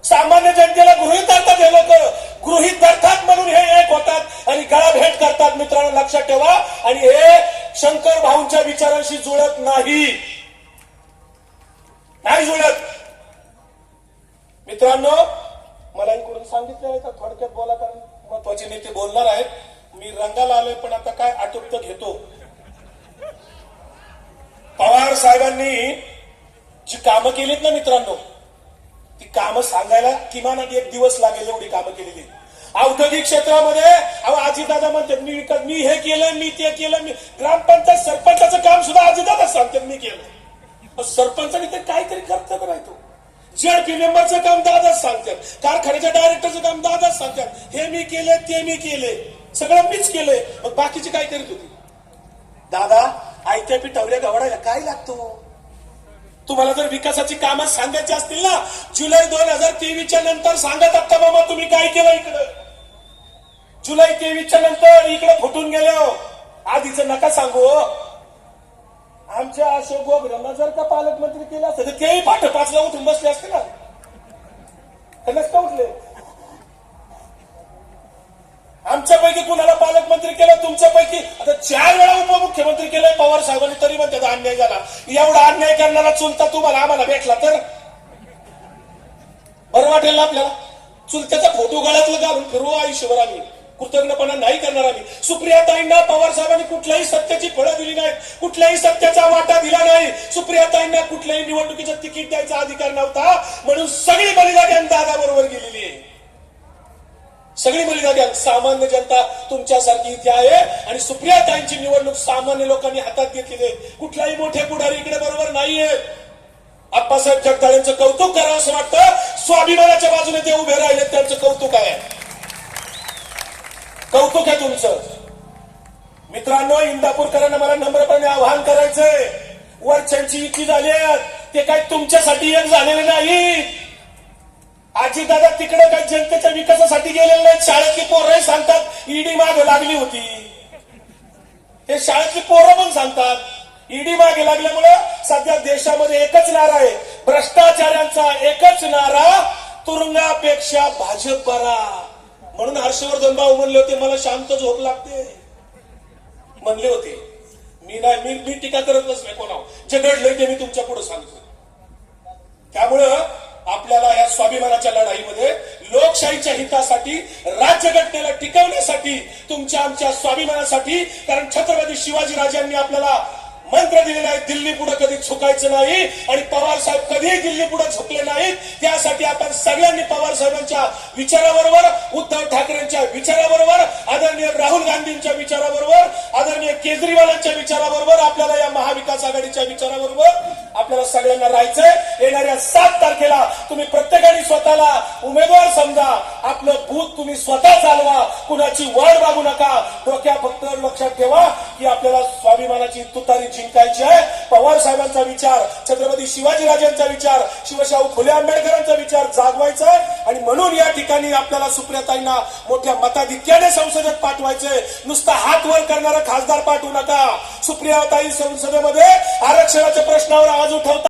सामान्य जनतेला गृहीत धरतात हे लोक, गृहीत धरतात म्हणून हे एक होतात आणि गळा भेट करतात. मित्रांनो लक्षात ठेवा, आणि हे शंकर भाऊंच्या विचारांशी जुळत नाही जुळत. मित्रांनो मला इकडून सांगितलं तर थोडक्यात बोला, कारण महत्वाचे नेते बोलणार आहेत. मी रंगाला आलोय पण आता काय आटोपत घेतो. पवार साहेबांनी जी कामं केलीत ना मित्रांनो, ती कामं सांगायला किमान एक दिवस लागेल एवढी कामं केलेली. औद्योगिक क्षेत्रामध्ये अजितदादा म्हणतात मी हे केलं, मी ते केलं. मी ग्रामपंचायत सरपंचाचं काम सुद्धा अजितदादा सांगतात मी केलं. सरपंचाने ते काहीतरी करतात नाही तो. जेडपी मेंबरचं काम दादाच सांगतात, कारखान्याच्या डायरेक्टरचं काम दादाच सांगतात. हे मी केले, ते मी केले, सगळं मीच केलंय. मग बाकीची काय करीत होती? दादा आयत्या पिठावऱ्या गवडायला काय लागतो? तुम्हाला जर विकासाची कामं सांगायची असतील ना, जुलै 2023च्या नंतर सांगत आता मामा तुम्ही काय केलं इकडं. जुलै 23च्या नंतर इकडे फुटून गेले हो, आधीच नका सांगू. आमच्या अशोक गोगऱ्यांना जर का पालकमंत्री केलं असतं तर तेही पाठ 5ला उठून बसले असते ना, नसतं उठले. आमच्यापैकी कुणाला पालकमंत्री केलं? तुमच्यापैकी आता 4 वेळा उपमुख्यमंत्री केलंय पवार साहेबांनी, तरी पण त्याचा अन्याय झाला. एवढा अन्याय करणारा चुलता तुम्हाला आम्हाला भेटला तर बरं वाटेल ना आपल्याला? चुलत्याचा फोटो गळ्यातलं घालून फिरवू आयुष्यभर आम्ही, कृतज्ञपणा नाही करणार आम्ही. सुप्रियाताईंना पवार साहेबांनी कुठल्याही सत्तेची फळं दिली नाहीत, कुठल्याही सत्तेचा वाटा दिला नाही. सुप्रियाताईंना कुठल्याही निवडणुकीचं तिकीट द्यायचा अधिकार नव्हता, म्हणून सगळी बलिदान दादा बरोबर गेलेली आहे. सगळी बलिदान. सामान्य जनता तुमच्यासारखी इथे आहे आणि सुप्रियाताईंची निवडणूक सामान्य लोकांनी हातात घेतलेली आहे. कुठलाही मोठे पुढारी इकडे बरोबर नाहीये. आप्पासाहेब जगदाळेंचं कौतुक करावं असं वाटतं. स्वाभिमानाच्या बाजूने ते उभे राहिले, त्यांचं कौतुक आहे, कौतुक आहे तुमचं. मित्रांनो इंदापूरकरांना मला नम्रपणे आवाहन करायचंय, वरच्यांची युती झाली ते काही तुमच्यासाठी एक झालेले नाही. अजितदादा तिकडे काही जनतेच्या विकासासाठी गेलेले नाहीत. शाळेतली पोरं सांगतात ईडी मागे लागली होती, हे शाळेतली पोरं पण सांगतात. ईडी मागे लागल्यामुळे सध्या देशामध्ये एकच नारा आहे भ्रष्टाचारांचा, एकच नारा तुरुंगापेक्षा भाजप बरा. म्हणून हर्षवर्धन भाऊ म्हणले होते मला शांत झोप लागते, म्हणले होते. मी टीका करतच नाही कोणावर, जे घडलंय ते मी तुमच्या पुढे सांगतो. त्यामुळं आपल्याला या स्वाभिमानाच्या लढाईमध्ये लोकशाहीच्या हितासाठी, राज्यघटनेला टिकवण्यासाठी, तुमच्या आमच्या स्वाभिमानासाठी, कारण छत्रपती शिवाजीराजांनी आपल्याला मंत्र दिलेला आहे दिल्ली पुढे कधी झुकायचं नाही, आणि पवार साहेब कधीही दिल्ली पुढे झुकले नाहीत. त्यासाठी आपण सगळ्यांनी पवार साहेबांच्या विचाराबरोबर, उद्धव ठाकरेंच्या विचाराबरोबर, आदरणीय राहुल गांधींच्या विचाराबरोबर, आदरणीय केजरीवालांच्या विचाराबरोबर, आपल्याला या महाविकास आघाडीच्या विचाराबरोबर आपल्याला सगळ्यांना राहायचंय. येणाऱ्या 7 तारखेला तुम्ही प्रत्येकाने स्वतःला उमेदवार समजा, आपलं बूथ तुम्ही स्वतः चालवा, कुणाची वाट बघू नका. डोक्या फक्त लक्षात ठेवा की आपल्याला स्वाभिमानाची तुतारी जिंकायची आहे. पवार साहेबांचा विचार, छत्रपती शिवाजीराजांचा विचार, शिवशाहू फुले आंबेडकरांचा विचार जागवायचा आहे. आणि म्हणून या ठिकाणी आपल्याला सुप्रियाताईंना मोठ्या मताधिक्याने संसदेत पाठवायचंय. नुसता हात वर करणारा खासदार पाठवू नका. सुप्रियाताई संसदेमध्ये आरक्षणाच्या प्रश्नावर आवाज उठवतात.